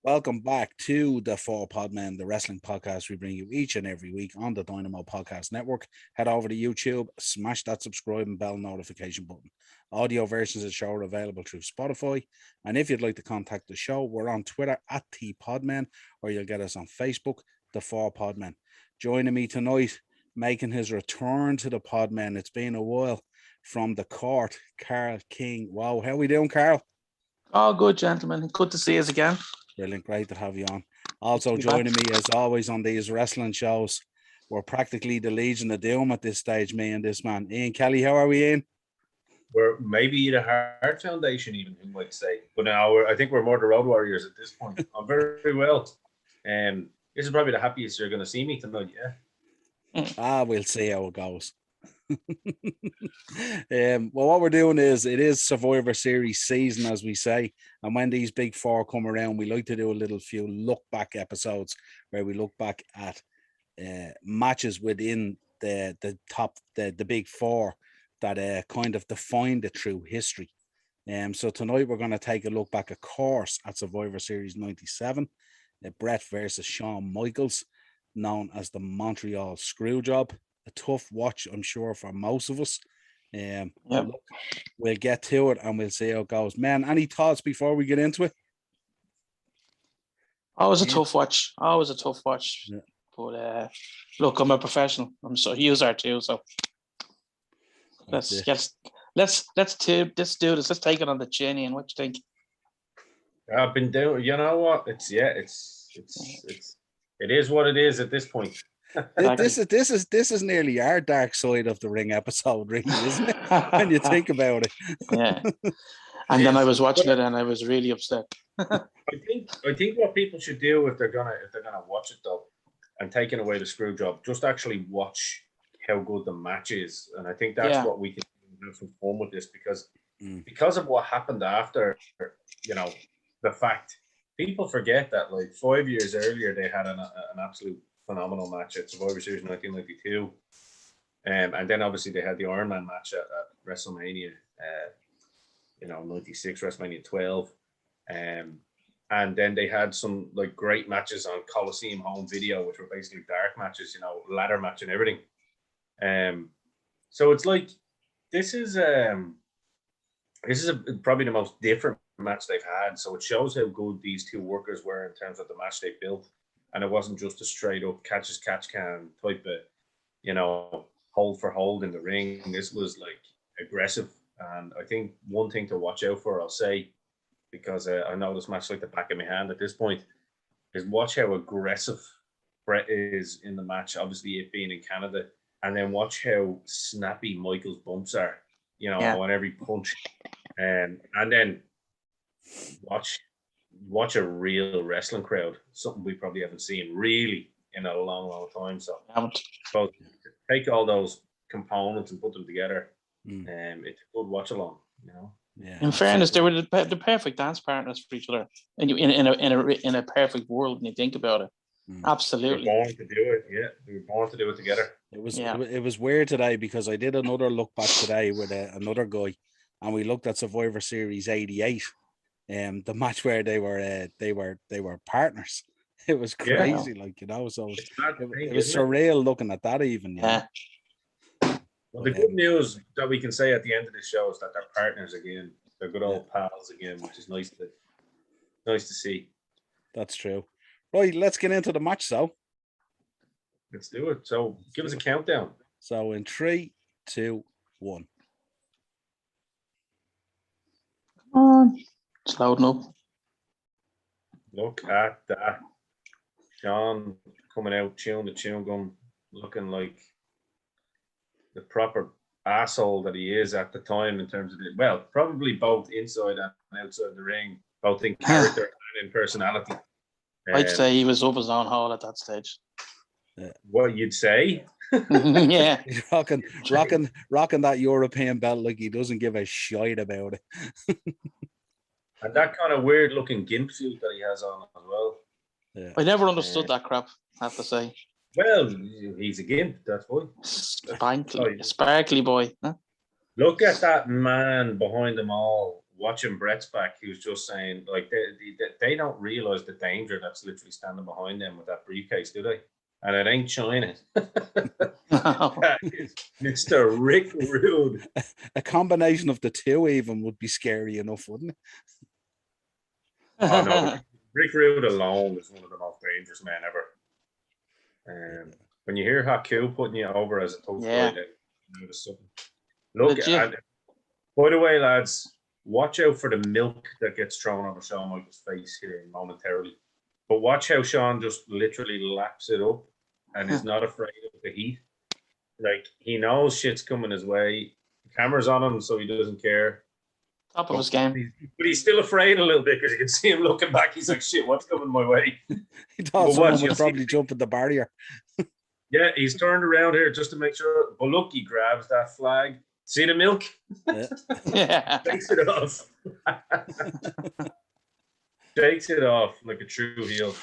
Welcome back to the Four Podmen, the wrestling podcast we bring you each and every week on the Dynamo Podcast Network. Head over to YouTube, smash that subscribe and bell notification button. Audio versions of the show are available through Spotify. And if you'd like to contact the show, we're on Twitter at @TPodmen, or you'll get us on Facebook, the Four Podmen. Joining me tonight, making his return to the Podmen. It's been a while, from the court, Carl King. Wow, how are we doing, Carl? Oh, good, gentlemen. Good to see us again. Brilliant, great to have you on. Also joining me, as always, on these wrestling shows, we're practically the Legion of Doom at this stage, me and this man. Ian Kelly, how are we, Ian? We're maybe the Heart Foundation, even, you might say. But now I think we're more the Road Warriors at this point. I'm very well. This is probably the happiest you're going to see me tonight, yeah? We'll see how it goes. Well, what we're doing is, it is Survivor Series season, as we say, and when these big four come around, we like to do a little few look back episodes where we look back at matches within the big four that kind of define the true history. So tonight we're going to take a look back, of course, at Survivor Series 97, Brett versus Shawn Michaels, known as the Montreal Screwjob. A tough watch, I'm sure, for most of us. Look, we'll get to it and we'll see how it goes. Man, any thoughts before we get into it? Always a tough watch. Always a tough watch. Yeah. But look, I'm a professional. I'm so you are too. So let's do this. Let's do this. Let's take it on the chin. Ian, what do you think? I've been doing. You know what? It is what it is at this point. This is nearly our dark side of the ring episode, really, isn't it? When you think about it. Yeah. And then I was watching it and I was really upset. I think what people should do if they're gonna watch it though, and taking away the screw job, just actually watch how good the match is. And I think that's what we can have some fun with this, because of what happened after, the fact people forget that like 5 years earlier they had an absolute phenomenal match at Survivor Series 1992, and then obviously they had the Iron Man match at WrestleMania, 96, WrestleMania 12, and then they had some like great matches on Coliseum Home Video, which were basically dark matches, ladder match and everything. So it's like this is probably the most different match they've had. So it shows how good these two workers were in terms of the match they built. And it wasn't just a straight up catch as catch can type of, hold for hold in the ring. This was like aggressive. And I think one thing to watch out for, I'll say, because I know this match like the back of my hand at this point, is watch how aggressive Brett is in the match. Obviously, it being in Canada. And then watch how snappy Michael's bumps are, on every punch. And then watch a real wrestling crowd, something we probably haven't seen really in a long time. So take all those components and put them together, and it's a good watch along. Yeah. In fairness, they were the perfect dance partners for each other, and in a perfect world when you think about it. Absolutely, we were born to do it. Yeah, we were born to do it together. It was weird today because I did another look back today with another guy, and we looked at Survivor Series 88. The match where they were partners. It was crazy, so it was surreal looking at that even. Yeah. Well, the good news that we can say at the end of the show is that they're partners again. They're good old pals again, which is nice to see. That's true. Right, let's get into the match, so. Let's do it. So give us a countdown. So in 3, 2, 1. Come on. It's loading up. Look at that. John coming out, chewing the chewing gum, looking like the proper asshole that he is at the time in terms of probably both inside and outside the ring, both in character and in personality. I'd say he was up his own hole at that stage. What you'd say? Yeah. He's rocking that European belt like he doesn't give a shit about it. And that kind of weird looking gimp suit that he has on as well. Yeah. I never understood that crap, I have to say. Well, he's a gimp, that's why. Sparkly boy. Huh? Look at that man behind them all watching Brett's back, he was just saying, like, they don't realize the danger that's literally standing behind them with that briefcase, do they? And it ain't China. That is Mr. Rick Rude. A combination of the two even would be scary enough, wouldn't it? Oh, no. Rick Rude alone is one of the most dangerous men ever. When you hear Haku putting you over as a tough guy, notice something. Look, by the way, lads, watch out for the milk that gets thrown over Shawn Michaels' face here momentarily. But watch how Shawn just literally laps it up and is not afraid of the heat. Like, he knows shit's coming his way. The camera's on him, so he doesn't care. Top of his game. But he's still afraid a little bit because you can see him looking back. He's like, shit, what's coming my way? He thought someone would probably jump at the barrier. Yeah, he's turned around here just to make sure. But look, he grabs that flag. See the milk? Yeah. Takes it off. Takes it off like a true heel.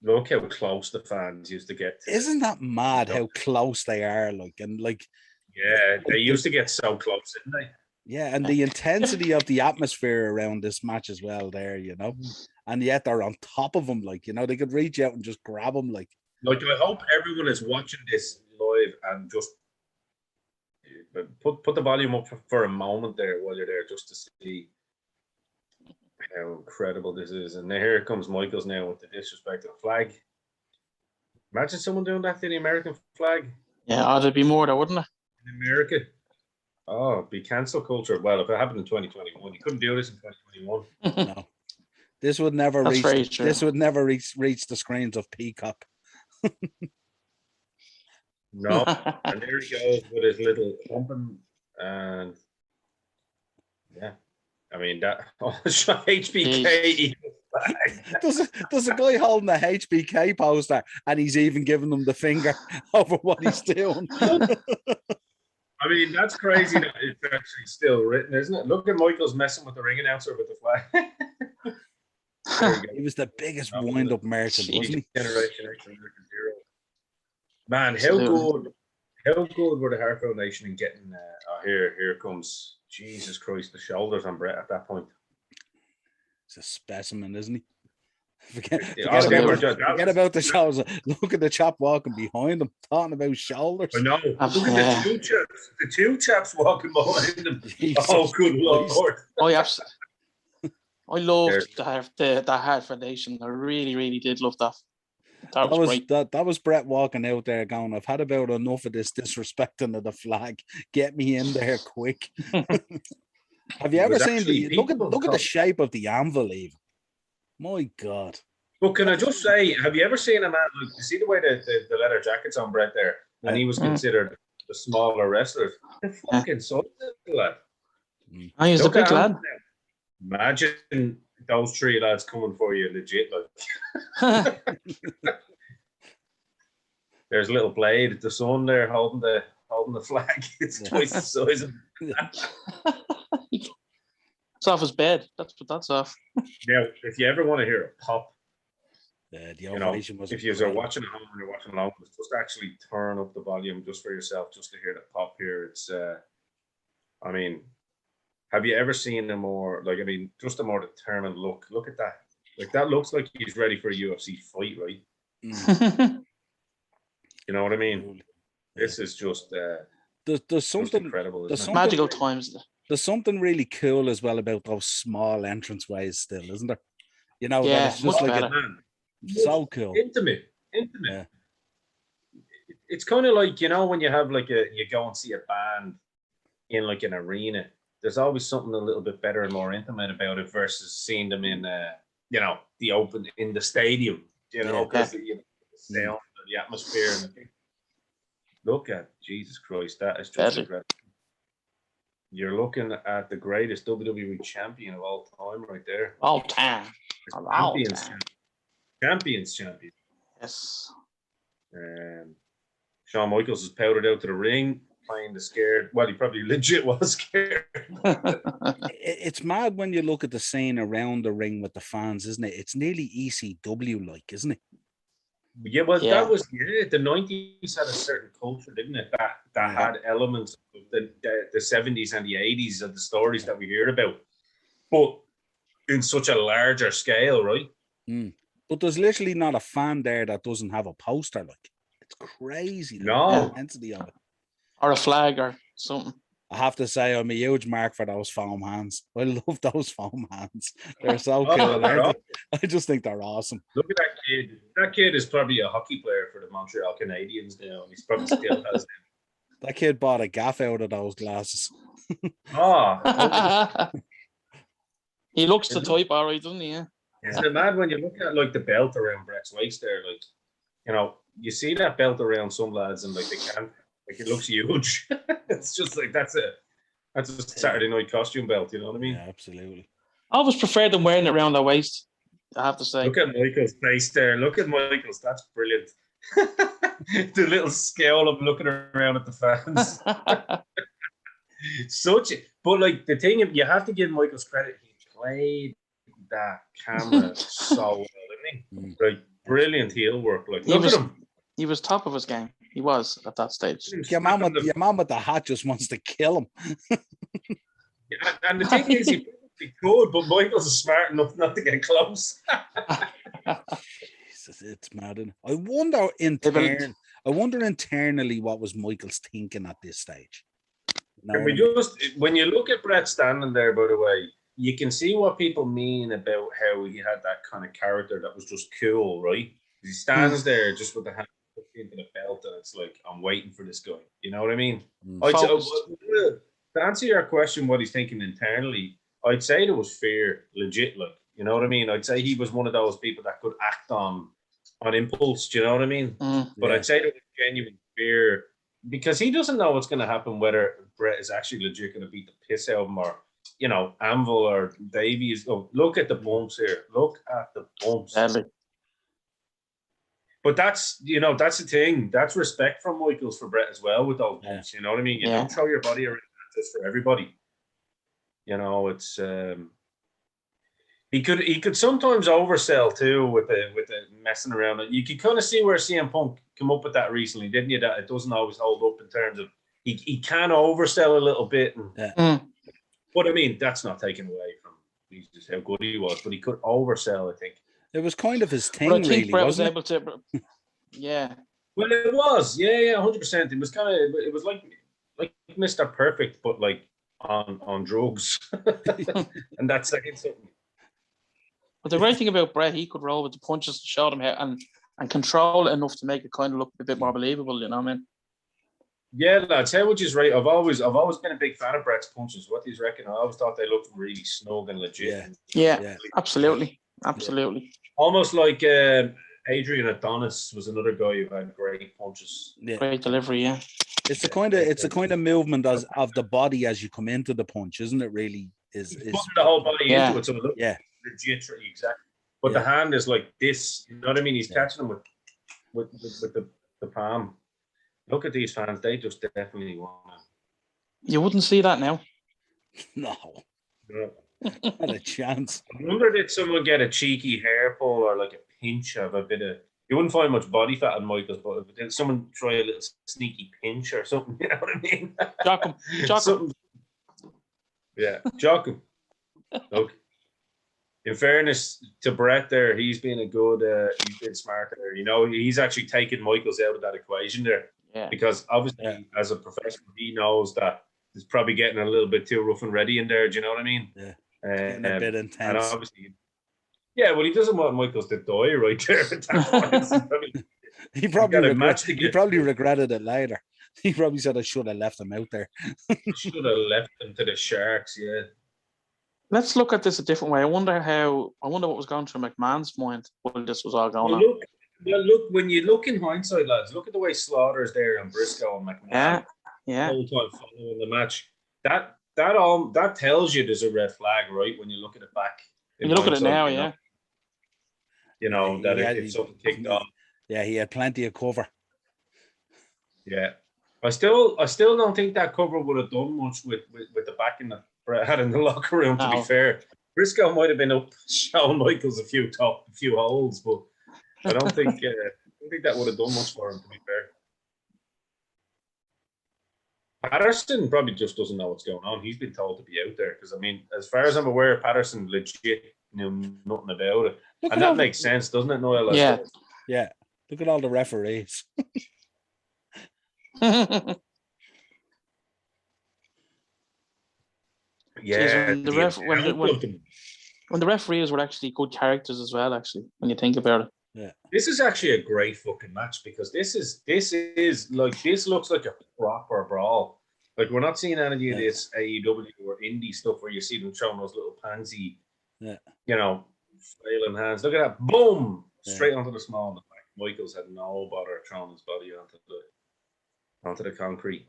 Look how close the fans used to get to. Isn't that mad how close they are? Yeah, they used to get so close, didn't they? Yeah, and the intensity of the atmosphere around this match as well there, and yet they're on top of them, they could reach out and just grab them, I hope everyone is watching this live and just put the volume up for a moment there while you're there, just to see how incredible this is. And here comes Michaels now with the disrespect of the flag. Imagine someone doing that to the American flag. Yeah, there'd be more there, wouldn't it? In America. Oh, it'd be cancel culture. Well, if it happened in 2021, you couldn't do this in 2021. No. This would never reach. This would never reach the screens of Peacock. No, and there he goes with his little pumping, and yeah, I mean that HBK. There's a guy holding a HBK poster, and he's even giving them the finger over what he's doing. I mean, that's crazy that it's actually still written, isn't it? Look at Michaels messing with the ring announcer with the flag. He was the biggest wind-up merchant, wasn't he? Generation X American Hero. Man, how good were the Hart Foundation in getting? Here comes Jesus Christ, the shoulders on Brett at that point. He's a specimen, isn't he? Forget about the shoulders. Look at the chap walking behind him, talking about shoulders. I know. Look at the two chaps walking behind him. Jesus good Lord. Oh, yeah. I loved the Hart Foundation. I really, really did love that. That was great. That was Brett walking out there going, I've had about enough of this disrespecting of the flag. Get me in there quick. Have you ever seen look at the shape of the anvil even? My God. But can I just say, have you ever seen a man, you see the way the leather jacket's on Brett there, and he was considered the smaller wrestler. The fucking size of that. He's a big lad. Imagine those three lads coming for you legit. Like. There's a little Blade at the sun there holding the flag. It's twice the size of It's off his bed. That's what that's off. Now, if you ever want to hear a pop, the ovation was. If you're watching at home and you're watching along, just actually turn up the volume just for yourself, just to hear the pop here. It's, I mean, have you ever seen a more just a more determined look? Look at that. Like that looks like he's ready for a UFC fight, right? You know what I mean? This is just. There's something incredible. There's magical times. There's something really cool as well about those small entrance ways still, isn't there? Yeah, it's just like so cool. Intimate. Yeah. It's kind of like, when you have you go and see a band in like an arena, there's always something a little bit better and more intimate about it versus seeing them in, the open, in the stadium, because the sound, the atmosphere. And look at Jesus Christ, that is just incredible. You're looking at the greatest WWE champion of all time right there. All time. Champions champion. Yes. Shawn Michaels is powdered out to the ring, playing the scared. Well, he probably legit was scared. It's mad when you look at the scene around the ring with the fans, isn't it? It's nearly ECW-like, isn't it? Yeah, well, that was the 90s had a certain culture, didn't it? That had elements of the 70s and the 80s of the stories that we hear about. but in such a larger scale, right? But there's literally not a fan there that doesn't have a poster. Like, it's crazy. Like, No. the intensity of it. Or a flag or something. I have to say, I'm a huge mark for those foam hands. I love those foam hands. They're so cool. Aren't they? I just think they're awesome. Look at that kid. That kid is probably a hockey player for the Montreal Canadiens now. He's probably still has them. That kid bought a gaff out of those glasses. He looks the type, all right, doesn't he? Yeah. Isn't it mad when you look at like the belt around Brett's waist there? Like, you know, you see that belt around some lads and like they can't, like it looks huge. It's just like that's a Saturday night costume belt, you know what I mean? Yeah, absolutely. I always prefer them wearing it around their waist, I have to say. Look at Michael's face there. Look at Michael's. That's brilliant. The little scowl of looking around at the fans. But like the thing, you have to give Michael's credit. He played that camera so well, didn't he? Like brilliant heel work. Like look at him. He was top of his game. He was at that stage. Your mom with the hat just wants to kill him. And the thing is, he probably could, but Michael's smart enough not to get close. Jesus, it's mad. I wonder internally what was Michael's thinking at this stage. When you look at Brett standing there, by the way, you can see what people mean about how he had that kind of character that was just cool, right? He stands there just with the hand into the belt, and it's like, I'm waiting for this guy. You know what I mean? To answer your question, what he's thinking internally, I'd say there was fear, legit. Like, you know what I mean? I'd say he was one of those people that could act on impulse. Do you know what I mean? But I'd say there was genuine fear because he doesn't know what's going to happen, whether Brett is actually legit going to beat the piss out of him, or you know, Anvil or Davies. Oh, look at the bumps here. Look at the bumps. Sadly. But that's the thing. That's respect from Michaels for Brett as well with those bumps. You know what I mean? You don't throw your body around just for everybody. You know, it's he could sometimes oversell too with the messing around. You could kind of see where CM Punk came up with that recently, didn't you? That it doesn't always hold up in terms of he can oversell a little bit. But I mean, that's not taken away from just how good he was. But he could oversell, I think. It was kind of his thing, but I think really. Brett wasn't was able to. Yeah. Well, it was, 100%. It was it was like Mr. Perfect, but like on drugs, and that's saying something. But the great thing about Brett, he could roll with the punches to show them how and control it enough to make it kind of look a bit more believable. You know what I mean? Yeah, lads, how would you rate? I've always been a big fan of Brett's punches. What do you reckon? I always thought they looked really snug and legit. Yeah, absolutely. Almost like Adrian Adonis was another guy who had great punches. Yeah. Great delivery, yeah. It's a kind of movement of the body as you come into the punch, isn't it? Really, is putting the whole body into it, so it looks legit, exactly. But the hand is like this. You know what I mean? He's catching them with the palm. Look at these fans; they just definitely want to. You wouldn't see that now. No. Not a chance. I wonder did someone get a cheeky hair pull or like a pinch of a bit of. You wouldn't find much body fat on Michael's, but did someone try a little sneaky pinch or something? You know what I mean? Jock him. Yeah, jock him. Look, in fairness to Brett there, he's been he's been smart there. You know, he's actually taken Michael's out of that equation there. Yeah. Because obviously, as a professional, he knows that it's probably getting a little bit too rough and ready in there. Do you know what I mean? Yeah. Getting a bit intense. And obviously, well, he doesn't want Michaels to die right there at that point. He probably regretted it later. He probably said, I should have left him out there. Should have left him to the Sharks, yeah. Let's look at this a different way. I wonder what was going through McMahon's mind when this was all going on. Look, when you look in hindsight, lads, look at the way Slaughter's there and Briscoe and McMahon. Yeah. The whole time following the match. That tells you there's a red flag, right? When you look at it back. You look at it now, You know, that it's something kicked off. Yeah, he had plenty of cover. Yeah. I still don't think that cover would have done much with the backing that Brett had in the locker room, to be fair. Briscoe might have been up showing Michaels a few holes, but I don't think that would have done much for him, to be fair. Patterson probably just doesn't know what's going on. He's been told to be out there because, I mean, as far as I'm aware, Patterson legit knew nothing about it. And that makes sense, doesn't it, Noel? Yeah. Yeah. Look at all the referees. Yeah. When the referees were actually good characters as well, actually, when you think about it. Yeah. This is actually a great fucking match because this looks like a proper brawl. Like, we're not seeing any of this AEW or indie stuff where you see them throwing those little pansy, flailing hands. Look at that. Boom! Straight onto the small in the back. Michaels had no bother throwing his body onto the concrete.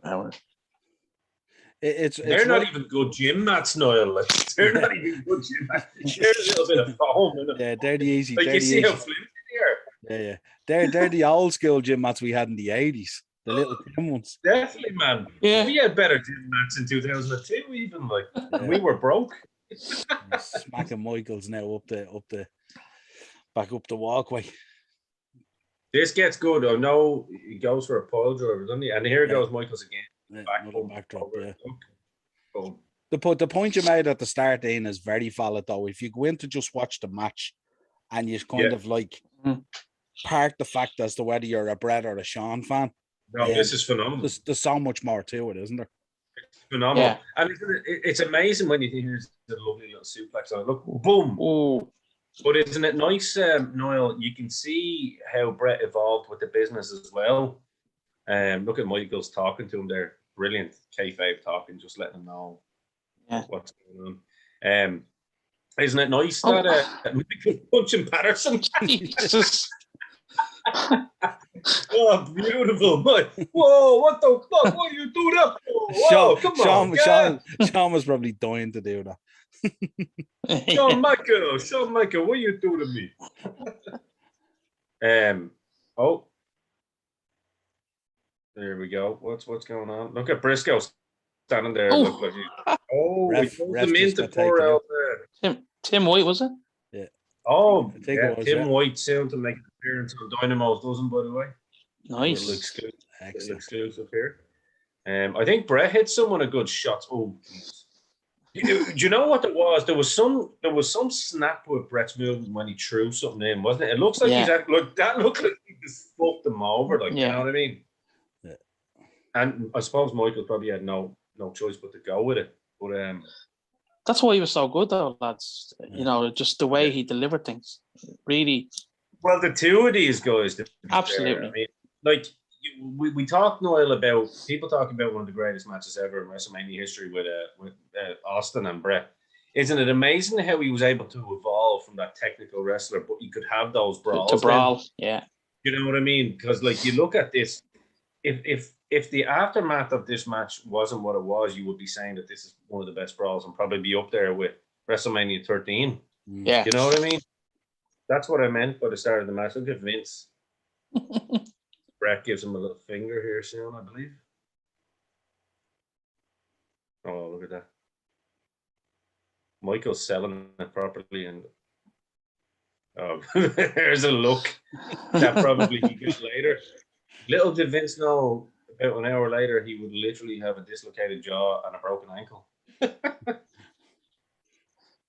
They're not even good gym mats, Niall. Like, they're not even good gym mats. There's a little bit of foam in it. Yeah, they're the easy. Like, you see how flimsy they are. Yeah. They're the old school gym mats we had in the 80s. The little thin ones. Definitely, man. Yeah. We had better gym mats in 2002, even. Like, we were broke. Smacking Michaels now back up the walkway. This gets good. I know he goes for a pole driver, doesn't he? And here goes Michaels again. Backdrop. The point you made at the start, Ian, is very valid though. If you go in to just watch the match and you kind of like park the fact as to whether you're a Brett or a Sean fan. No, this is phenomenal. There's so much more to it, isn't there? It's phenomenal. Yeah. And it's amazing when you hear the lovely little suplex on it. Look, boom. Oh. But isn't it nice, Niall? You can see how Brett evolved with the business as well. Look at Michaels talking to him there. Brilliant. Kayfabe talking, just letting him know what's going on. Isn't it nice that Michaels punching Patterson? Jesus. Oh, beautiful. Whoa, what the fuck? What you do that for? Whoa, come on. Sean was probably dying to do that. Shawn Michael, what you do to me? There we go. What's going on? Look at Briscoe standing there. Tim White, was it? Yeah. Oh, Tim White soon to make an appearance on Dynamo's doesn't, by the way. Nice. It looks good. Excellent. Exclusive here. I think Brett hit someone a good shot. Oh, do you know what it was? There was some snap with Brett's movement when he threw something in, wasn't it? It looks like that looked like he just fucked him over, like you know what I mean? Yeah. And I suppose Michael probably had no choice but to go with it. But that's why he was so good, though, lads. You know, just the way he delivered things. Really. Well, the two of these guys, absolutely. I mean, like we talked, Noel, about people talking about one of the greatest matches ever in WrestleMania history with Austin and Brett. Isn't it amazing how he was able to evolve from that technical wrestler, but he could have those brawls to brawl? Yeah. You know what I mean? Because like you look at this, if the aftermath of this match wasn't what it was, you would be saying that this is one of the best brawls and probably be up there with WrestleMania 13. Yeah. You know what I mean? That's what I meant by the start of the match. Look at Vince. Brett gives him a little finger here soon, I believe. Oh, look at that. Michael's selling it properly, and there's a look that probably he gets later. Little did Vince know, about an hour later, he would literally have a dislocated jaw and a broken ankle.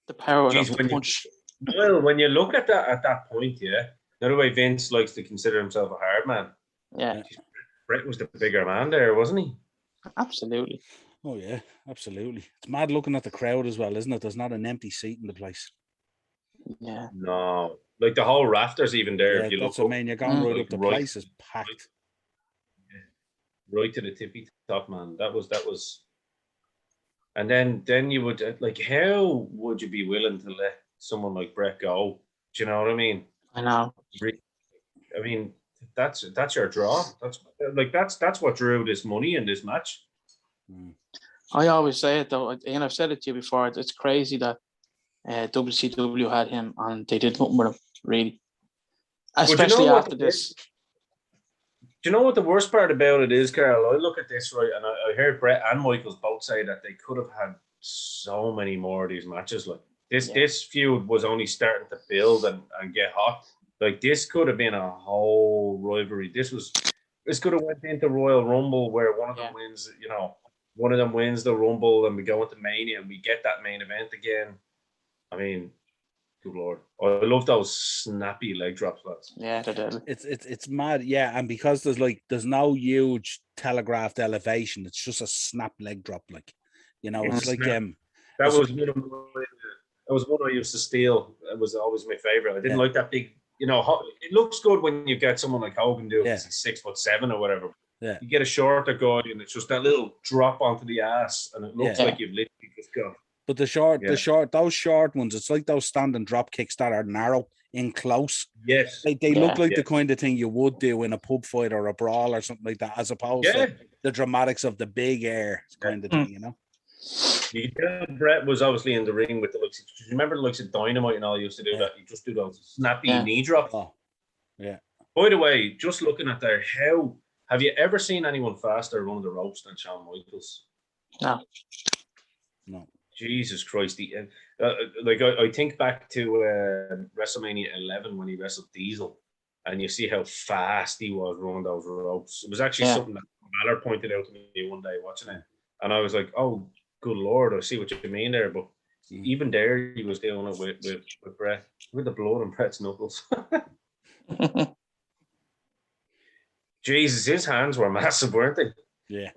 The power of the punch. Well, when you look at that point, the other way Vince likes to consider himself a hard man. Yeah. Brett was the bigger man there, wasn't he? Absolutely. Oh, yeah, absolutely. It's mad looking at the crowd as well, isn't it? There's not an empty seat in the place. Yeah. No. Like the whole rafters even there. Yeah, if you look up, you're going right up. The place is packed. Right to the tippy top, man. That was. And then you would, like, how would you be willing to let someone like Brett go? Do you know what I mean? I know. I mean, that's your draw. That's what drew this money in this match. I always say it though, and I've said it to you before. It's crazy that WCW had him and they did nothing with him, really. Especially after this. Do you know what the worst part about it is, Carl? I look at this, right, and I heard Brett and Michaels both say that they could have had so many more of these matches. Like this feud was only starting to build and get hot. Like this could have been a whole rivalry. This could have went into Royal Rumble where one of them wins, you know. one of them wins the Rumble and we go into Mania and we get that main event again. I mean, good Lord. I love those snappy leg drops, lads. Yeah, they're deadly. It's mad, yeah. And because there's no huge telegraphed elevation, it's just a snap leg drop, like, you know, it's like that was one I used to steal. It was always my favorite. I didn't like that big, you know, it looks good when you get someone like Hogan do it because he's 6'7" or whatever. Yeah. You get a shorter guy and it's just that little drop onto the ass and it looks like you've literally just got. But those short ones, it's like those standing drop kicks that are narrow in close. Yes. They look like the kind of thing you would do in a pub fight or a brawl or something like that, as opposed to the dramatics of the big air kind of thing, you know? You know, Brett was obviously in the ring with the looks. Do you remember the looks of Dynamite and all used to do that? You just do those snappy knee drops. Oh, yeah. By the way, just looking at there, how have you ever seen anyone faster run the ropes than Shawn Michaels? No. Jesus Christ! I think back to WrestleMania 11 when he wrestled Diesel, and you see how fast he was running those ropes. It was actually something that Balor pointed out to me one day watching it, and I was like, "Oh, good Lord, I see what you mean there." But even there, he was doing it with Brett, with the blood on Brett's knuckles. Jesus, his hands were massive, weren't they? Yeah.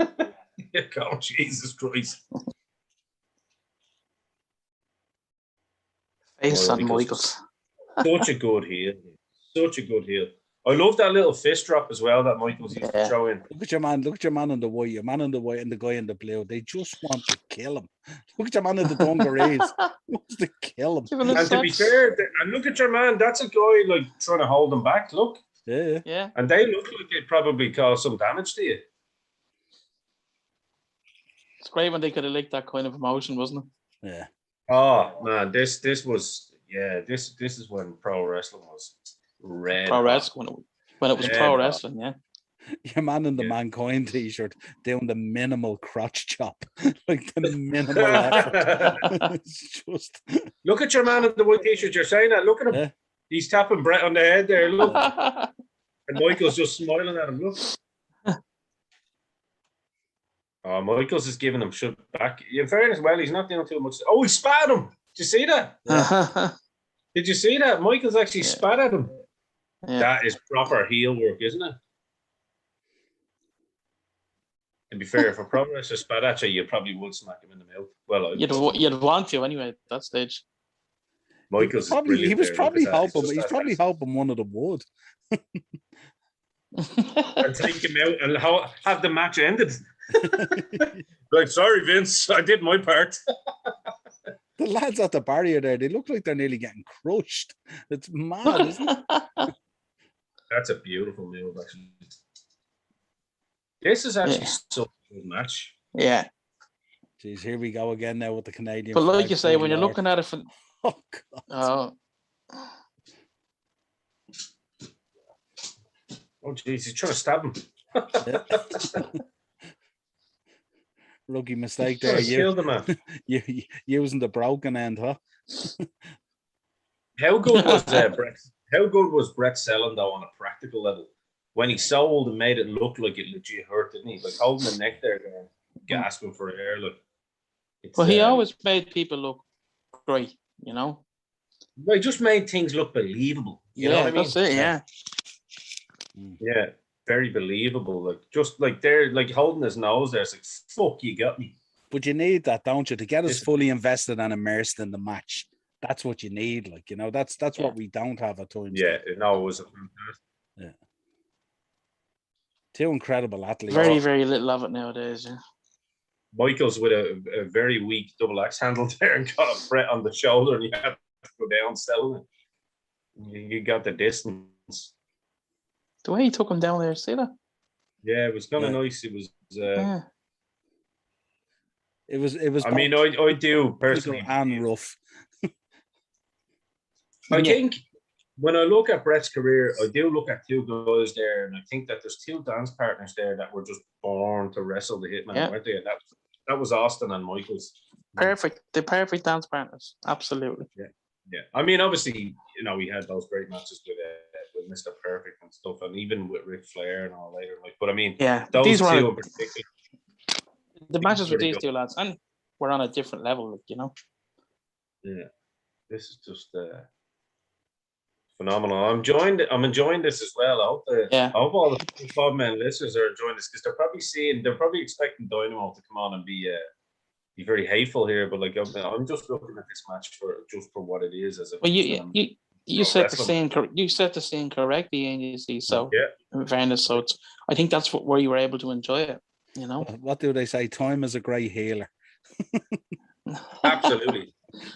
Oh, Jesus Christ. Face on Michaels. Such a good heel. Such a good heel. I love that little fist drop as well that Michaels used to throw in. Look at your man on the white, and the guy in the blue. They just want to kill him. Look at your man in the dungarees. Wants to kill him. And to be fair, and look at your man, that's a guy like trying to hold him back. Look. Yeah. And they look like they'd probably cause some damage to you. It's great when they could have licked that kind of emotion, wasn't it? Yeah. Oh man, this is when pro wrestling was red. Pro wrestling when it was pro wrestling, yeah. Your man in the Mankind t-shirt doing the minimal crotch chop, like the minimal effort. It's just look at your man in the white t-shirt. You're saying that. Look at him. Yeah. He's tapping Brett on the head there. Look, and Michael's just smiling at him. Look. Oh, Michaels is giving him shit back. In fairness, well, he's not doing too much. Oh, he spat at him. Did you see that? Yeah. Did you see that? Michaels actually spat at him. Yeah. That is proper heel work, isn't it? To be fair, if a pro wrestler spat at you probably would smack him in the mouth. Well, you'd want to anyway at that stage. Michaels he was probably hoping one of them would. And take him out and have the match ended. Like, sorry, Vince, I did my part. The lads at the barrier there, they look like they're nearly getting crushed. It's mad, isn't it? That's a beautiful move, actually. This is actually such a good match. Yeah. Jeez, here we go again now with the Canadian. But like you say, when you're looking at it from God. Oh, jeez, he's trying to stab him. Rookie mistake there. You using the broken end, huh? How good was Brett? How good was Brett selling though on a practical level? When he sold and made it look like it legit hurt, didn't he? Like holding the neck there, gasping for air. Look. Well, he always made people look great, you know. Well, he just made things look believable. You know what I mean? That's it. Yeah. Yeah, very believable. Like just like they're like holding his nose there. It's like, fuck, you got me. But you need that, don't you, to get us fully invested and immersed in the match. That's what you need. Like, you know, that's what we don't have at times. Yeah, no, it was a fantastic. Yeah. Two incredible athletes. Very, very little of it nowadays. Yeah. Michaels with a very weak double axe handle there and got a Brett on the shoulder, and you had to go down selling it. You got the distance. The way he took him down there, see that? Yeah, it was kind of nice. It was. It was. I mean, I do personally and rough. I think when I look at Brett's career, I do look at two guys there, and I think that there's two dance partners there that were just born to wrestle the Hitman, weren't they? And that was Austin and Michaels. Perfect. The perfect dance partners. Absolutely. Yeah. I mean, obviously, you know, we had those great matches with Mr. Perfect and stuff, and even with Ric Flair and all later. Like, but I mean, those two in particular. the matches with these two lads, and we're on a different level, you know. Yeah, this is just phenomenal. I'm enjoying this as well. I hope all the Bob Men listeners are enjoying this because they're probably expecting Dynamo to come on and be very hateful here. But like, I'm just looking at this match for what it is. You set the scene correctly, and you see. So in fairness, so I think that's where you were able to enjoy it. You know, what do they say? Time is a great healer. Absolutely.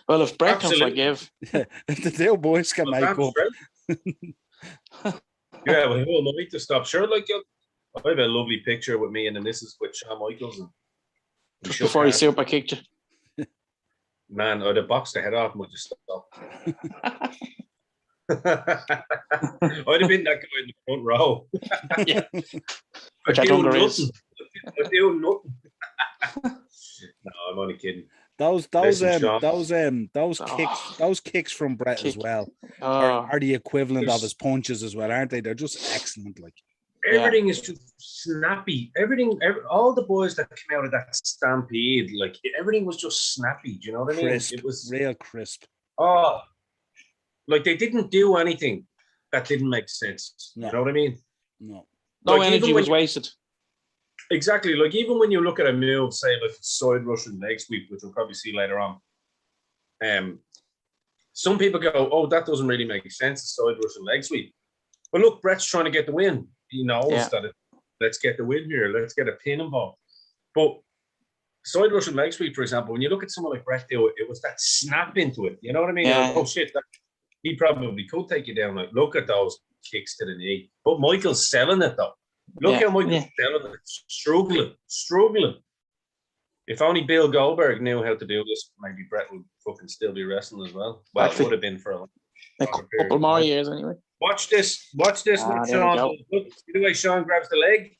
Well, if Brett can forgive, if the two boys can make up. Yeah, well, who am I to stop? Sure, like I have a lovely picture with me, and then this is with Shawn Michaels. And before he super kicked you. Man, I'd have boxed the head off and would just stop. I'd have been that guy in the front row. Yeah. I'd do nothing. No, I'm only kidding. Those kicks from Brett as well are the equivalent of his punches as well, aren't they? They're just excellent. Like everything is just snappy. All the boys that came out of that stampede, like everything was just snappy. Do you know what I mean? It was real crisp. Oh, like they didn't do anything that didn't make sense. No. You know what I mean? No energy was wasted. Exactly. Like even when you look at a move, say like side Russian leg sweep, which we'll probably see later on, some people go, "Oh, that doesn't really make sense, a side Russian leg sweep." But look, Brett's trying to get the win. He knows that let's get the win here. Let's get a pin involved. But side Russian leg sweep, for example, when you look at someone like Brett do it, it was that snap into it. You know what I mean? Yeah. Like, oh shit, he probably could take you down. Like, look at those kicks to the knee. But Michael's selling it though. Look how Michael's selling it. Struggling. If only Bill Goldberg knew how to do this, maybe Brett would fucking still be wrestling as well. Well, it would have been for a couple more years anyway. Watch this. Sean. Look, see the way Sean grabs the leg?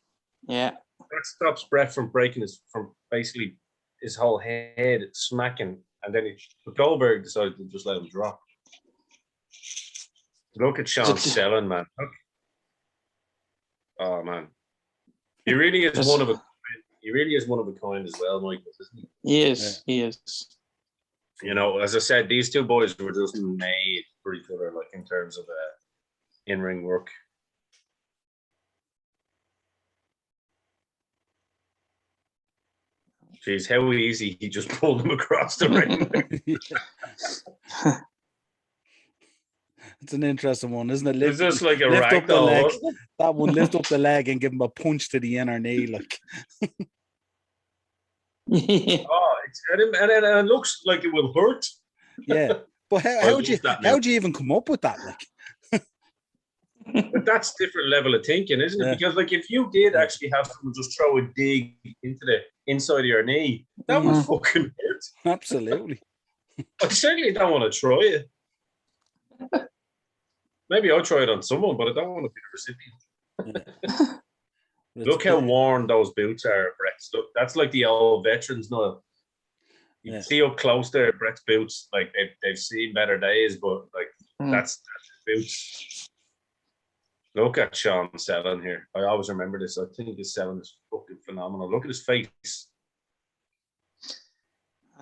Yeah. That stops Brett from breaking from basically his whole head smacking. And then Goldberg decided to just let him drop. Look at Sean selling, man. Look. Oh man, he really is one of a kind. He really is one of a kind as well, Michael, isn't he? He is. He is. You know, as I said, these two boys were just made for each other, like in terms of in-ring work. Jeez, how easy he just pulled him across the ring. It's an interesting one, isn't it? It's just like a ragdoll. That one, lift up the leg and give him a punch to the inner knee, like. Oh, and it looks like it will hurt. Yeah, but how'd you even come up with that, like? But that's different level of thinking, isn't it? Because like if you did actually have someone just throw a dig into the inside of your knee, that would fucking hurt. Absolutely. I certainly don't want to try it. Maybe I'll try it on someone, but I don't want to be the recipient. Look how worn those boots are, Brett. Look, that's like the old veterans now. You can see up close there, Brett's boots. Like they've seen better days, but like that's his boots. Look at Sean selling here. I always remember this. I think his selling is fucking phenomenal. Look at his face.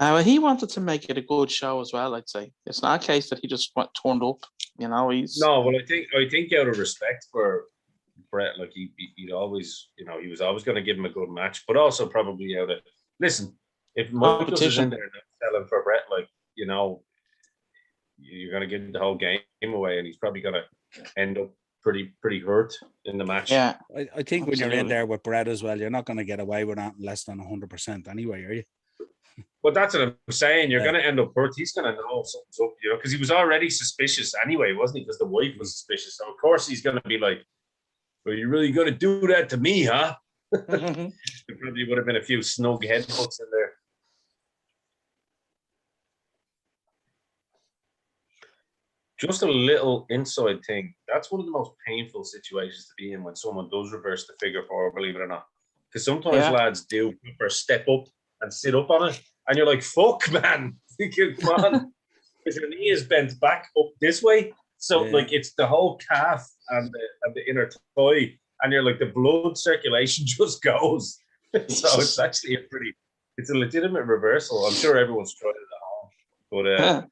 Well, he wanted to make it a good show as well, I'd say. It's not a case that he just turned up, you know. Well, I think out of respect for Brett, like he'd always, you know, he was always going to give him a good match, but also probably out of listen, if Michaels is in there selling for Brett, like, you know, you're going to give the whole game away, and he's probably going to end up pretty hurt in the match. Yeah, I think when you're in there with Brett as well, you're not going to get away with that less than 100% anyway, are you? But that's what I'm saying. You're going to end up hurt. He's going to know something's up, you know, because he was already suspicious anyway, wasn't he? Because the wife was suspicious. So, of course, he's going to be like, well, you're really going to do that to me, huh? There probably would have been a few snug headbutts in there. Just a little inside thing. That's one of the most painful situations to be in when someone does reverse the figure four, believe it or not. Because sometimes lads do step up and sit up on it, and you're like, fuck, man. Come on. Because your knee is bent back up this way. So, like, it's the whole calf and the inner thigh, and you're like, the blood circulation just goes. So it's actually a It's a legitimate reversal. I'm sure everyone's tried it at home, but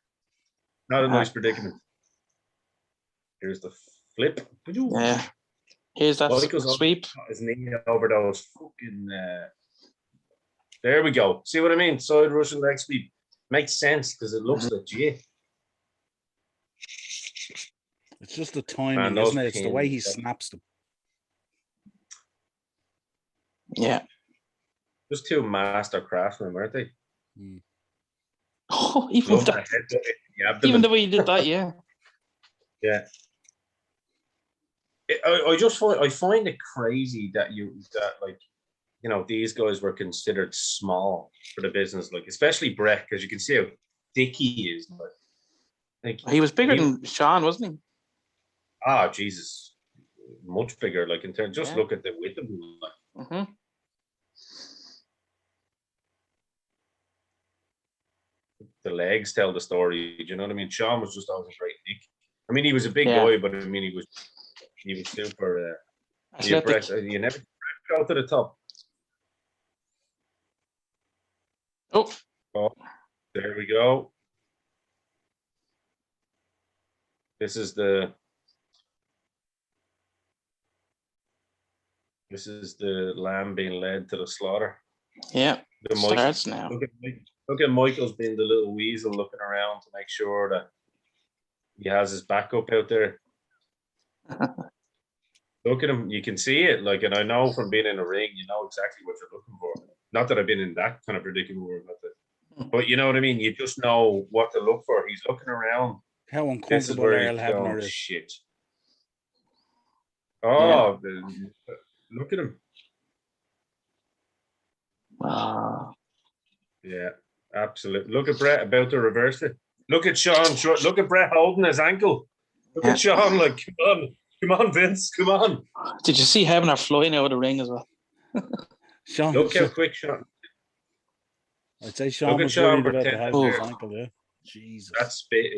not a nice predicament. Here's the flip. Yeah. Here's that Michael's sweep. His knee over those fucking. There we go. See what I mean? Side Russian leg sweep makes sense because it looks legit. It's just the timing, isn't it? It's the way he snaps them. Yeah. Just two master craftsmen, weren't they? Oh, even the way you did that, yeah. Yeah. I find it crazy that these guys were considered small for the business, like especially Brett, because you can see how thick he is. Like he was bigger than Sean, wasn't he? Ah, Jesus, much bigger. Like in terms, just look at the width of him. Like. The legs tell the story. Do you know what I mean? Sean was just always a great nick. I mean, he was a big guy, but I mean, he was super. You never go to the top. Oh, there we go. This is the lamb being led to the slaughter. Yeah, starts now. Look at Michael's being the little weasel looking around to make sure that he has his backup out there. Look at him. You can see it. Like, and I know from being in a ring, you know exactly what you're looking for. Not that I've been in that kind of predicament, but you know what I mean? You just know what to look for. He's looking around. How uncomfortable Niall Hebner is. Shit. Oh, look at him. Wow. Yeah, absolutely. Look at Brett about to reverse it. Look at Sean. Look at Brett holding his ankle. Look at Sean. Like, come on, Vince. Come on. Did you see Hebner flying out of the ring as well? Sean, look how quick Sean. I'd say Sean was worried about the head of his ankle. Yeah, Jesus. That's spit.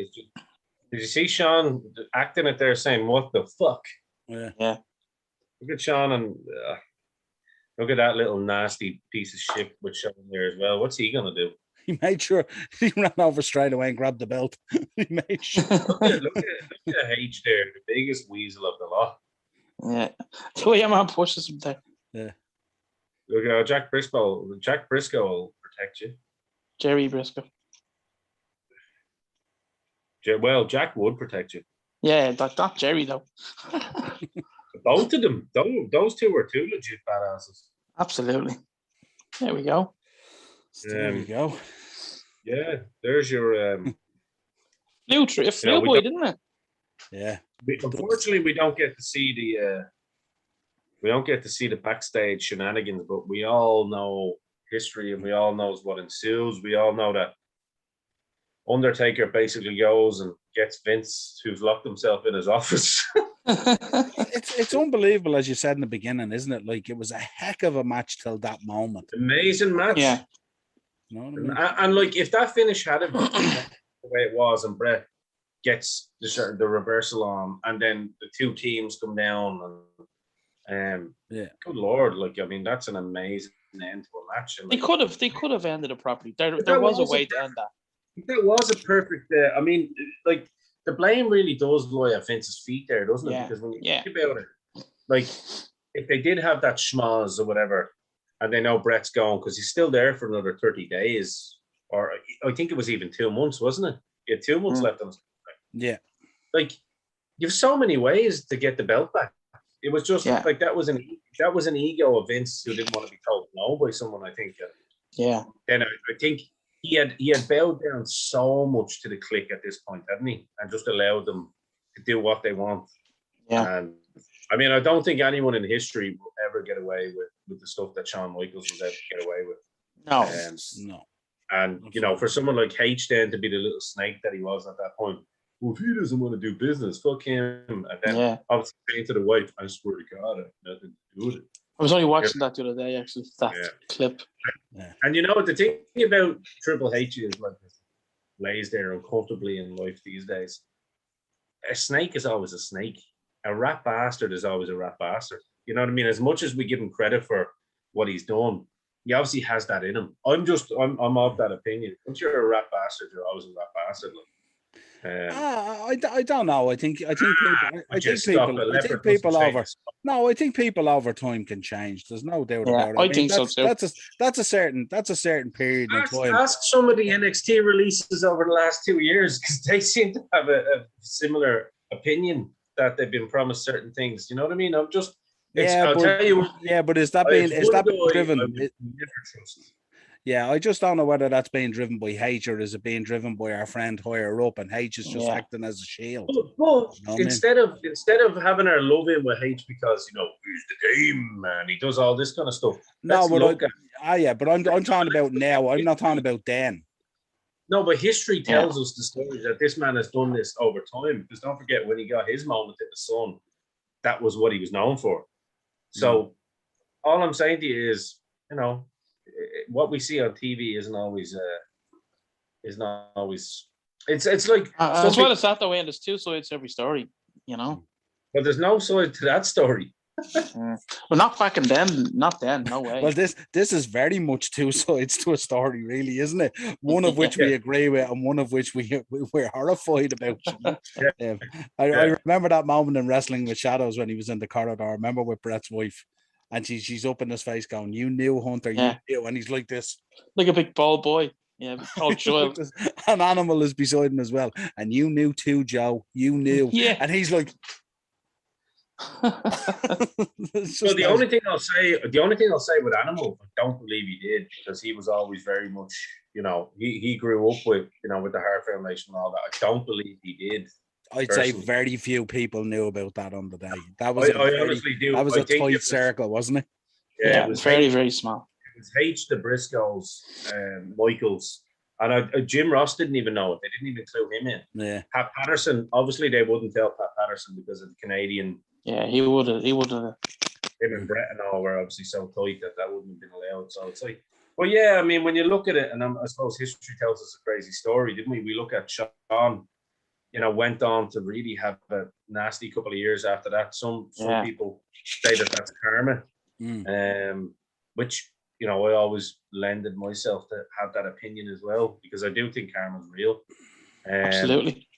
Did you see Sean acting it there, saying, "What the fuck"? Yeah. Look at Sean and look at that little nasty piece of shit with Sean there as well. What's he gonna do? He made sure he ran over straight away and grabbed the belt. He made sure. look at H there, the biggest weasel of the lot. Yeah, the way your man pushes him there. Yeah. Look at Jack Briscoe. Jack Briscoe will protect you. Jerry Briscoe. Well, Jack would protect you. Yeah, not Jerry though. Both of them. Those two were two legit badasses. Absolutely. There we go. There we go. Yeah, there's your flew boy, didn't it? Yeah. Unfortunately, we don't get to see the backstage shenanigans, but we all know history and we all know what ensues. We all know that Undertaker basically goes and gets Vince, who's locked himself in his office. It's unbelievable, as you said in the beginning, isn't it? Like, it was a heck of a match till that moment. Amazing match. Yeah. You know what I mean? And like, if that finish had been the way it was, and Brett gets the reversal on, and then the two teams come down, and good Lord, like, I mean, that's an amazing end to a match. And, like, they could have ended it properly. There was a way to end that. That was a perfect. I mean, like, the blame really does lie at Vince's feet there, doesn't it? Because when you think about it, like, if they did have that schmoz or whatever, and they know Brett's gone because he's still there for another 30 days, or I think it was even 2 months, wasn't it? He had 2 months left on his contract. Yeah. Like, you have so many ways to get the belt back. It was just like that was an ego of Vince who didn't want to be told no by someone, I think. Yeah. And I think he had bowed down so much to the clique at this point, hadn't he? And just allowed them to do what they want. Yeah. And I mean, I don't think anyone in history will ever get away with the stuff that Shawn Michaels was able to get away with. No. No. And, you know, for someone like H then to be the little snake that he was at that point, well, if he doesn't want to do business, fuck him. And then obviously saying to the wife, I swear to God, I have nothing to do with it. I was only watching that the other day, actually, that clip. Yeah. And you know, the thing about Triple H is, like, lays there uncomfortably in life these days. A snake is always a snake. A rat bastard is always a rat bastard. You know what I mean? As much as we give him credit for what he's done, he obviously has that in him. I'm of that opinion. Once you're a rat bastard, you're always a rat bastard. I don't know. I think people over. No, I think people over time can change. There's no doubt about it. I think so too. That's a certain period in time. Ask some of the NXT releases over the last 2 years, because they seem to have a similar opinion that they've been promised certain things. You know what I mean? I'll tell you. Yeah, but is that being driven? Yeah, I just don't know whether that's being driven by H or is it being driven by our friend higher up, and H is just acting as a shield. But instead of having her love him with H because he's the game man, he does all this kind of stuff. No, but I'm talking about now. I'm not talking about then. No, but history tells us the story that this man has done this over time. Because don't forget, when he got his moment in the sun, that was what he was known for. So all I'm saying to you is, what we see on TV isn't always it's like as well as that the way, and there's two sides to every story, but there's no side to that story. Well, not back in then, not then, no way. Well, this is very much two sides to a story, really, isn't it? One of which we agree with, and one of which we're horrified about. I remember that moment in Wrestling with Shadows when he was in the corridor. I remember with Brett's wife, and she's up in his face going, "You knew, Hunter, you knew," and he's like this, like a big bald boy. Yeah, old child. An animal is beside him as well, and you knew too, Joe. You knew, and he's like. So the only thing I'll say with Animal, I don't believe he did, because he was always very much, he grew up with with the Heart Foundation and all that. I don't believe he did. I'd say very few people knew about that on the day. That was honestly do. That was a tight circle, wasn't it? Yeah, it was very, very small. It was H, the Briscoes, Michaels, and Jim Ross didn't even know it. They didn't even clue him in. Yeah. Pat Patterson, obviously they wouldn't tell Pat Patterson because of the Canadian. Yeah, he would have. Him and Brett and all were obviously so tight that wouldn't have been allowed. So it's like, well, yeah, I mean, when you look at it, and I suppose history tells us a crazy story, didn't we? We look at Sean, went on to really have a nasty couple of years after that. Some people say that that's karma, which, I always lended myself to have that opinion as well, because I do think karma's real. Absolutely.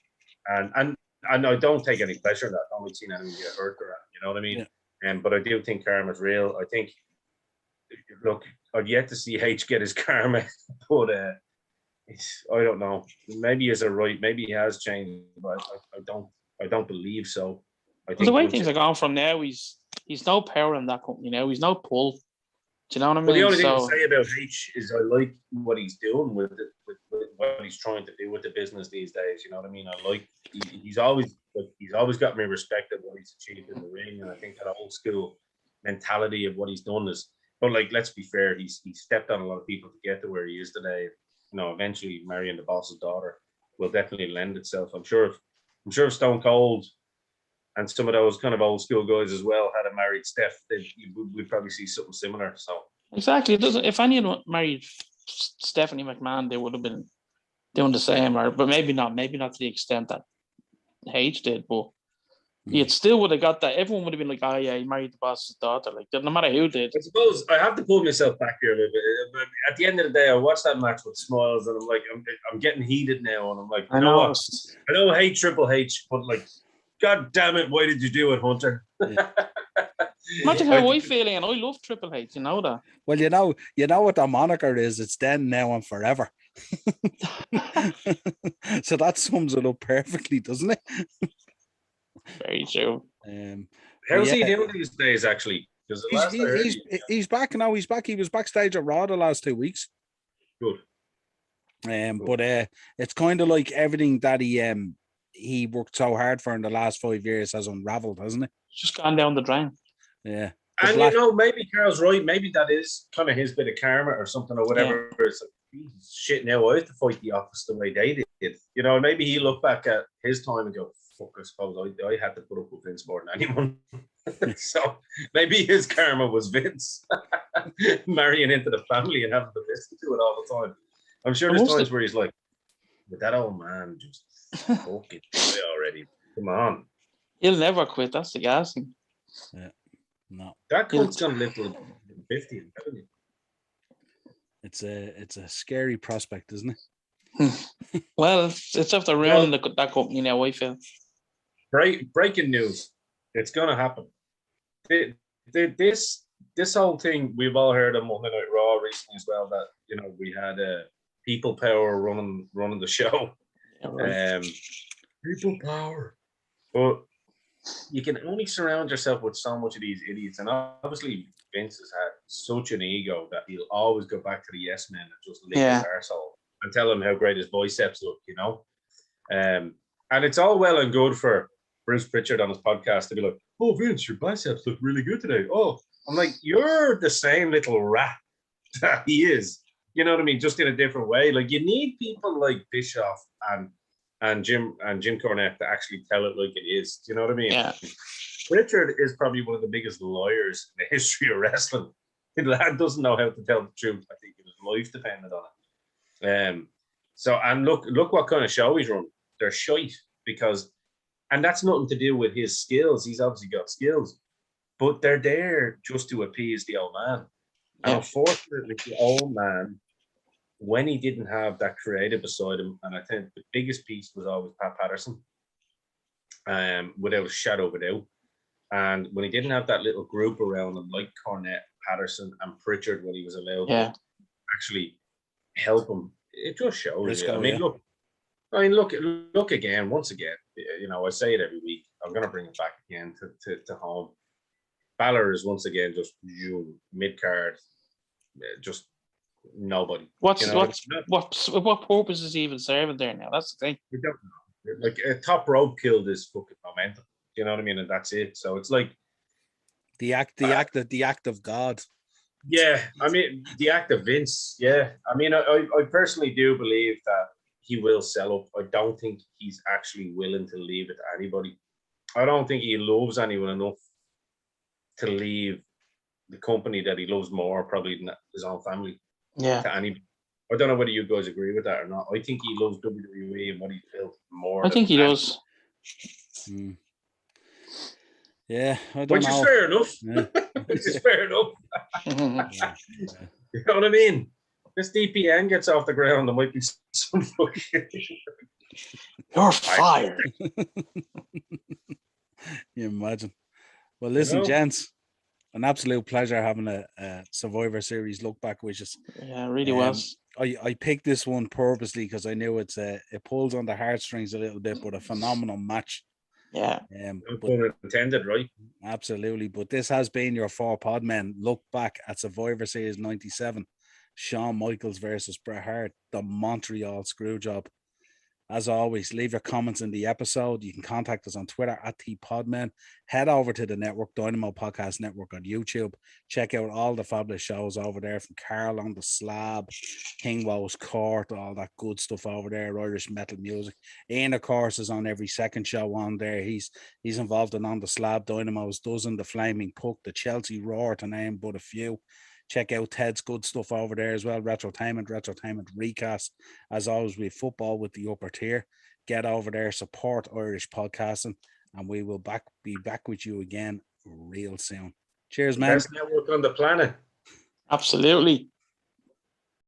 And I don't take any pleasure in that. I haven't seen anyone get hurt or that, you know what I mean? Yeah. But I do think karma's real. I think, look, I've yet to see H get his karma, but I don't know. Maybe he's right. Maybe he has changed, but I don't believe so. I think the way things are going from now, he's no power in that company now. He's no pull. Do you know what I mean? Well, the only thing I'll say about H is I like what he's doing with what he's trying to do with the business these days. You know what I mean? I like he's always got me respect of what he's achieved in the ring, and I think that old school mentality of what he's done is. But let's be fair, he's stepped on a lot of people to get to where he is today. Eventually marrying the boss's daughter will definitely lend itself. I'm sure if Stone Cold and some of those kind of old school guys as well had a married Steph, we'd probably see something similar. So exactly, it doesn't. If anyone married Stephanie McMahon, they would have been doing the same, but maybe not to the extent that H did. But it still would have got that. Everyone would have been like, "Oh yeah, he married the boss's daughter." Like, no matter who did. I suppose I have to pull myself back here a little bit. But at the end of the day, I watched that match with smiles, and I'm like, I'm getting heated now, and I'm like, I know H, Triple H, but like, God damn it, why did you do it, Hunter? Yeah. Imagine how I feel, and I love Triple H. You know that. Well, you know what the moniker is. It's then, now, and forever. So that sums it up perfectly, doesn't it? Very true. How's he doing these days, actually? He's back now. He's back. He was backstage at Raw the last 2 weeks. Good. But it's kind of like everything that he worked so hard for in the last 5 years has unraveled, hasn't it? It's just gone down the drain. Yeah. And maybe Carl's right. Maybe that is kind of his bit of karma or something or whatever. Yeah. It's like, shit, now I have to fight the Office the way they did. Maybe he looked back at his time and go, fuck, I suppose I had to put up with Vince more than anyone. So maybe his karma was Vince marrying into the family and having to listen to it all the time. I'm sure there's times where he's like, but that old man just fucking already. Come on. He'll never quit. That's the gas thing. Yeah. No. That cunt's gonna live till 50, haven't you? It's a scary prospect, isn't it? Well, it's after ruining that company now, I feel. Breaking news. It's going to happen. This whole thing, we've all heard on Monday Night Raw recently as well, that, you know, we had people power running the show. Yeah, right. People power. But you can only surround yourself with so much of these idiots. And obviously, Vince has had such an ego that he'll always go back to the yes men and just lick his arsehole and tell him how great his biceps look, you know? And it's all well and good for Bruce Pritchard on his podcast to be like, oh, Vince, your biceps look really good today. Oh, I'm like, you're the same little rat that he is. You know what I mean? Just in a different way. Like, you need people like Bischoff and Jim Cornette to actually tell it like it is. Do you know what I mean? Yeah. Richard is probably one of the biggest liars in the history of wrestling. The lad doesn't know how to tell the truth. I think his life depended on it. So, and look what kind of show he's run. They're shite because, and that's nothing to do with his skills. He's obviously got skills, but they're there just to appease the old man. And unfortunately, the old man, when he didn't have that creative beside him, and I think the biggest piece was always Pat Patterson, without a shadow of a doubt. And when he didn't have that little group around him, like Cornette, Patterson, and Pritchard, when he was allowed to actually help him, it just shows. Look again, once again. You know, I say it every week. I'm going to bring it back again to home. Balor is once again just mid card, just nobody. What purpose is he even serving there now? That's the thing. We don't know. Like, a top rope killed his fucking momentum. You know what I mean? And that's it. So it's like the act of God. Yeah, I mean, the act of Vince. Yeah, I mean, I personally do believe that he will sell up. I don't think he's actually willing to leave it to anybody. I don't think he loves anyone enough to leave the company that he loves more, probably than his own family. Yeah. To anybody. I don't know whether you guys agree with that or not. I think he loves WWE and what he's built more. I think he does. Yeah, I don't know. Which is fair enough. Yeah. Which is fair enough. You know what I mean? This DPN gets off the ground, there might be some fucking... You're fired. You imagine. Well, listen, gents, an absolute pleasure having a Survivor Series look back with us. Yeah, it really was. I picked this one purposely because I knew it pulls on the heartstrings a little bit, but a phenomenal match. Yeah. But intended, right? Absolutely. But this has been your 4 Podmen look back at Survivor Series 97. Shawn Michaels versus Bret Hart, the Montreal Screwjob. As always, leave your comments in the episode. You can contact us on Twitter at @TPodmen. Head over to the network, Dynamo Podcast Network on YouTube. Check out all the fabulous shows over there, from Carl on the Slab, Kingwo's Court, all that good stuff over there, Irish metal music. Ian, of course, is on every second show on there. He's involved in On the Slab, Dynamo's Dozen, The Flaming Puck, The Chelsea Roar, to name but a few. Check out Ted's good stuff over there as well. Retrotainment Recast. As always, we have football with the upper tier. Get over there, support Irish podcasting, and we will be back with you again real soon. Cheers, man. Best network on the planet. Absolutely.